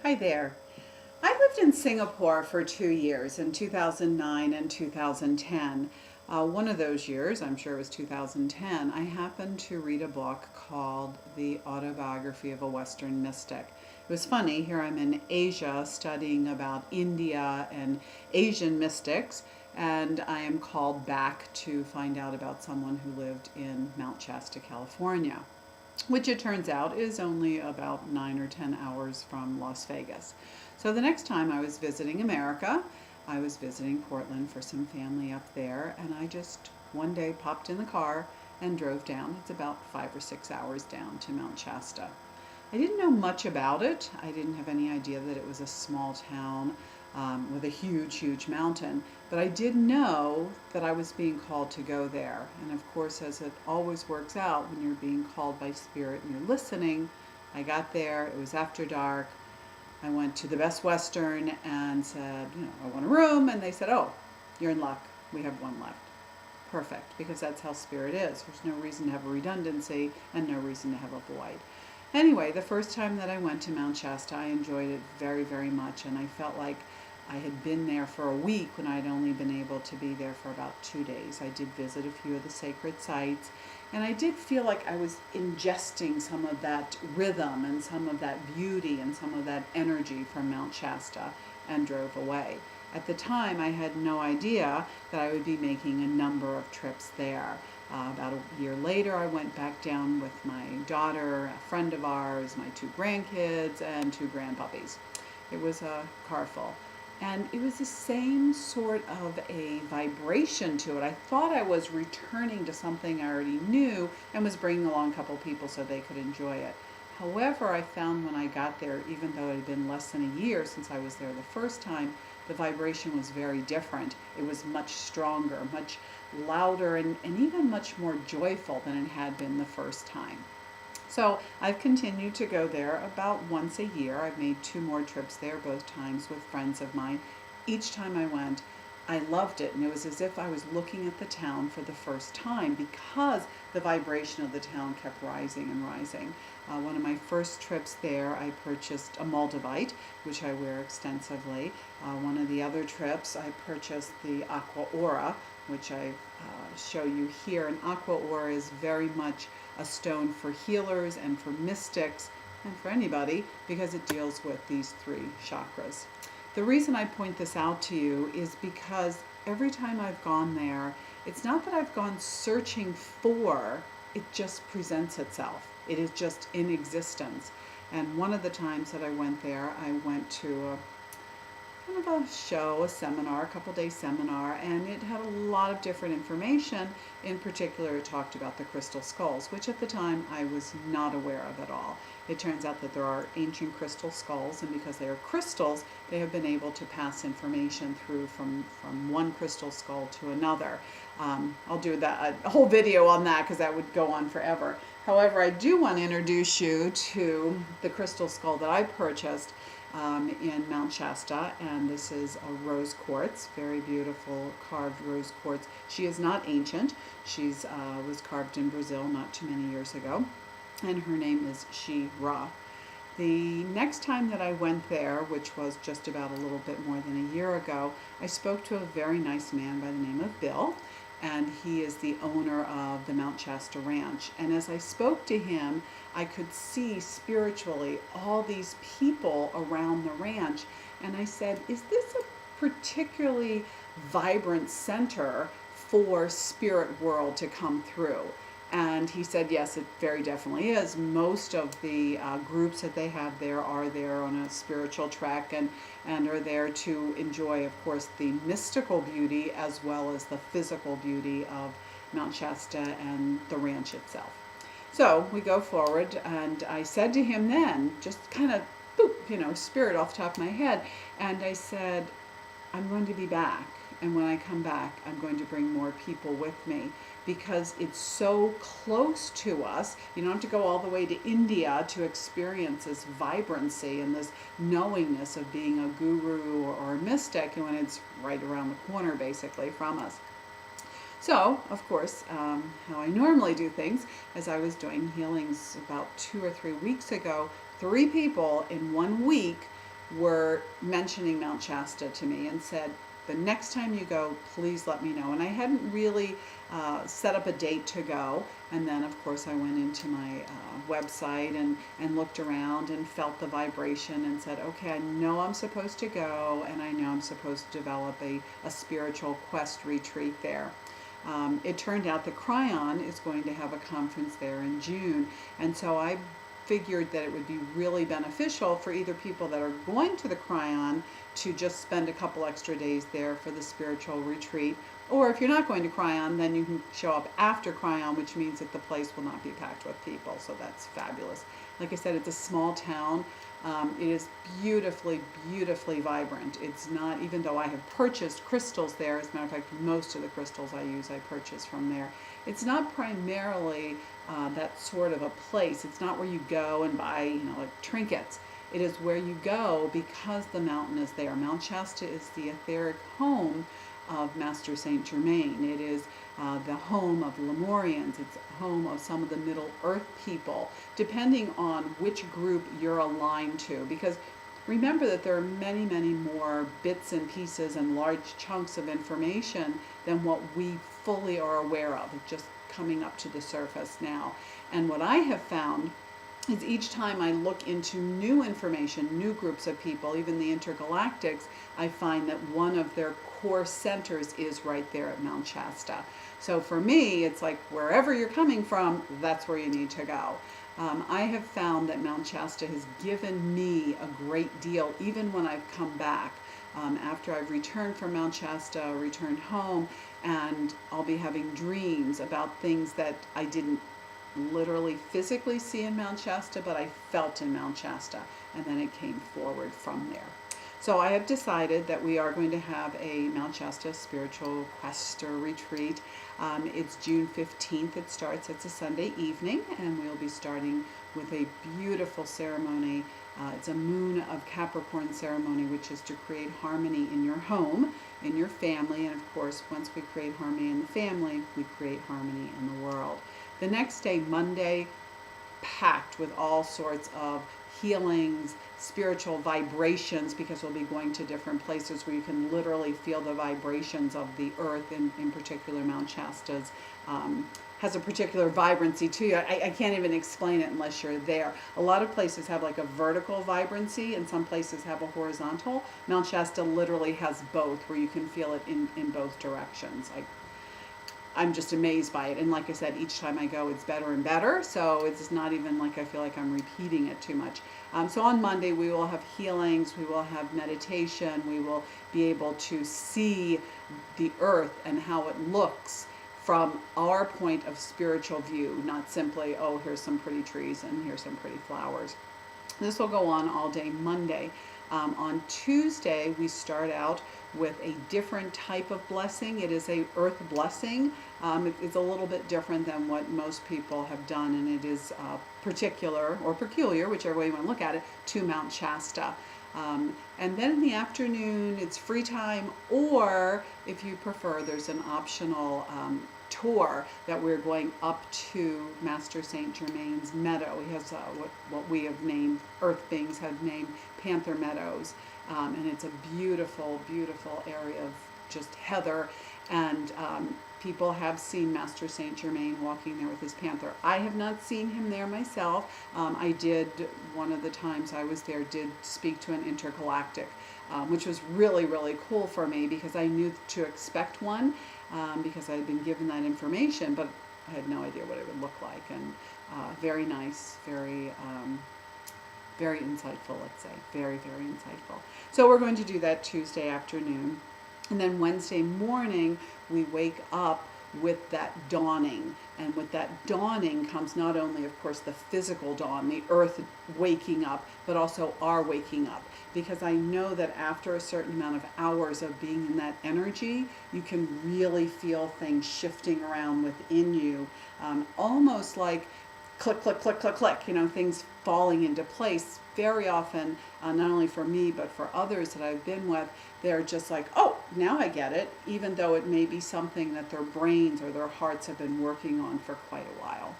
Hi there. I lived in Singapore for 2 years, in 2009 and 2010. One of those years, I'm sure it was 2010, I happened to read a book called The Autobiography of a Western Mystic. It was funny, here I'm in Asia studying about India and Asian mystics, and I am called back to find out about someone who lived in Mount Shasta, California, which it turns out is only about 9 or 10 hours from Las Vegas. So the next time I was visiting America, I was visiting Portland for some family up there, and I just one day popped in the car and drove down. It's about 5 or 6 hours down to Mount Shasta. I didn't know much about it. I didn't have any idea that it was a small town with a huge, huge mountain. But I did know that I was being called to go there. And of course, as it always works out when you're being called by Spirit and you're listening, I got there. It was after dark. I went to the Best Western and said, I want a room. And they said, oh, you're in luck. We have one left. Perfect, because that's how Spirit is. There's no reason to have a redundancy and no reason to have a void. Anyway, the first time that I went to Mount Shasta, I enjoyed it very, very much, and I felt like I had been there for a week when I'd only been able to be there for about 2 days. I did visit a few of the sacred sites, and I did feel like I was ingesting some of that rhythm and some of that beauty and some of that energy from Mount Shasta and drove away. At the time, I had no idea that I would be making a number of trips there. About a year later, I went back down with my daughter, a friend of ours, my 2 grandkids, and 2 grandpuppies. It was a car full. And it was the same sort of a vibration to it. I thought I was returning to something I already knew and was bringing along a couple people so they could enjoy it. However, I found when I got there, even though it had been less than a year since I was there the first time, the vibration was very different. It was much stronger, much louder, and even much more joyful than it had been the first time. So I've continued to go there about once a year. I've made 2 more trips there, both times with friends of mine. Each time I went, I loved it, and it was as if I was looking at the town for the first time because the vibration of the town kept rising and rising. One of my first trips there, I purchased a Moldavite, which I wear extensively. One of the other trips, I purchased the Aqua Aura, which I show you here. And Aqua Aura is very much a stone for healers and for mystics and for anybody because it deals with these 3 chakras. The reason I point this out to you is because every time I've gone there, it's not that I've gone searching for, it just presents itself. It is just in existence. And one of the times that I went there, I went to a kind of a show, a seminar, a couple-day seminar, and it had a lot of different information. In particular, it talked about the crystal skulls, which at the time I was not aware of at all. It turns out that there are ancient crystal skulls, and because they are crystals, they have been able to pass information through from one crystal skull to another. I'll do a whole video on that because that would go on forever. However, I do want to introduce you to the crystal skull that I purchased in Mount Shasta, and this is a rose quartz, very beautiful carved rose quartz. She is not ancient. She's was carved in Brazil not too many years ago, and her name is She-Ra. The next time that I went there, which was just about a little bit more than a year ago, I spoke to a very nice man by the name of Bill, and he is the owner of the Mount Shasta Ranch. And as I spoke to him, I could see spiritually all these people around the ranch. And I said, is this a particularly vibrant center for spirit world to come through? And he said, yes, it very definitely is. Most of the groups that they have there are there on a spiritual track and are there to enjoy, of course, the mystical beauty as well as the physical beauty of Mount Shasta and the ranch itself. So we go forward, and I said to him then, just kind of, boop, spirit off the top of my head, and I said, I'm going to be back. And when I come back, I'm going to bring more people with me because it's so close to us. You don't have to go all the way to India to experience this vibrancy and this knowingness of being a guru or a mystic, and when it's right around the corner basically from us. So, of course, how I normally do things, as I was doing healings about 2 or 3 weeks ago, 3 people in 1 week were mentioning Mount Shasta to me and said, the next time you go, please let me know. And I hadn't really set up a date to go. And then, of course, I went into my website and looked around and felt the vibration and said, okay, I know I'm supposed to go, and I know I'm supposed to develop a spiritual quest retreat there. It turned out that Cryon is going to have a conference there in June. And so I figured that it would be really beneficial for either people that are going to the Cryon to just spend a couple extra days there for the spiritual retreat, or if you're not going to Cryon, then you can show up after Cryon, which means that the place will not be packed with people, so that's fabulous. Like I said, it's a small town. It is beautifully, beautifully vibrant. It's not, even though I have purchased crystals there, as a matter of fact, most of the crystals I use I purchase from there. It's not primarily that sort of a place. It's not where you go and buy, like trinkets. It is where you go because the mountain is there. Mount Shasta is the etheric home of Master Saint Germain. It is the home of Lemurians. It's home of some of the Middle Earth people, depending on which group you're aligned to. Because remember that there are many, many more bits and pieces and large chunks of information than what we fully are aware of. It's just coming up to the surface now. And what I have found is each time I look into new information, new groups of people, even the intergalactics, I find that one of their core centers is right there at Mount Shasta. So for me, it's like wherever you're coming from, that's where you need to go. I have found that Mount Shasta has given me a great deal, even when I've come back. After I've returned from Mount Shasta, returned home, and I'll be having dreams about things that I didn't literally physically see in Mount Shasta, but I felt in Mount Shasta, and then it came forward from there. So I have decided that we are going to have a Mount Shasta spiritual quest or retreat. It's June 15th. It starts. It's a Sunday evening, and we'll be starting with a beautiful ceremony. It's a Moon of Capricorn ceremony, which is to create harmony in your home, in your family, and of course, once we create harmony in the family, we create harmony in the world. The next day, Monday, packed with all sorts of healings, spiritual vibrations, because we'll be going to different places where you can literally feel the vibrations of the earth. In particular, Mount Shasta's has a particular vibrancy to you. I can't even explain it unless you're there. A lot of places have like a vertical vibrancy, and some places have a horizontal. Mount Shasta literally has both, where you can feel it in both directions. I'm just amazed by it. And like I said, each time I go, it's better and better. So it's not even like I feel like I'm repeating it too much. So on Monday, we will have healings. We will have meditation. We will be able to see the earth and how it looks from our point of spiritual view, not simply, oh, here's some pretty trees and here's some pretty flowers. This will go on all day Monday. On Tuesday, we start out with a different type of blessing. It is a earth blessing. It's a little bit different than what most people have done, and it is particular or peculiar, whichever way you want to look at it, to Mount Shasta. And then in the afternoon, it's free time, or if you prefer, there's an optional tour that we're going up to Master Saint Germain's meadow. He has what we have named, Earth beings have named Panther Meadows. And it's a beautiful, beautiful area of just heather. And people have seen Master Saint Germain walking there with his panther. I have not seen him there myself. I did, one of the times I was there, did speak to an intergalactic, which was really, really cool for me because I knew to expect one because I had been given that information, but I had no idea what it would look like. And very nice, very insightful, let's say. Very, very insightful. So we're going to do that Tuesday afternoon. And then Wednesday morning, we wake up with that dawning. And with that dawning comes not only, of course, the physical dawn, the earth waking up, but also our waking up. Because I know that after a certain amount of hours of being in that energy, you can really feel things shifting around within you, almost like click, click, click, click, click, things falling into place. Very often, not only for me, but for others that I've been with, they're just like, oh, now I get it, even though it may be something that their brains or their hearts have been working on for quite a while.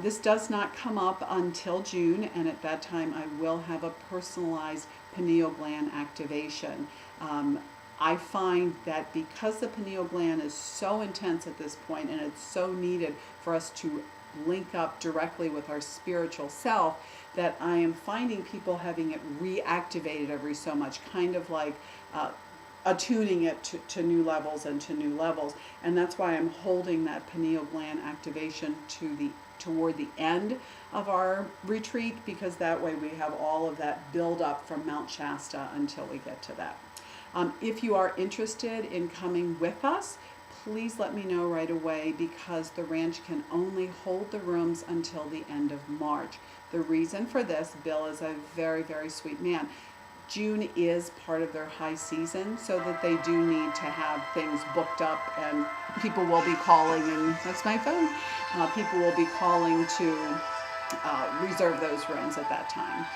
This does not come up until June, and at that time I will have a personalized pineal gland activation. I find that because the pineal gland is so intense at this point and it's so needed for us to link up directly with our spiritual self, that I am finding people having it reactivated every so much, kind of like attuning it to new levels and to new levels. And that's why I'm holding that pineal gland activation toward the end of our retreat, because that way we have all of that build up from Mount Shasta until we get to that. If you are interested in coming with us, please let me know right away, because the ranch can only hold the rooms until the end of March. The reason for this, Bill is a very, very sweet man. June is part of their high season, so that they do need to have things booked up, and people will be calling, and that's my phone, people will be calling to reserve those rooms at that time.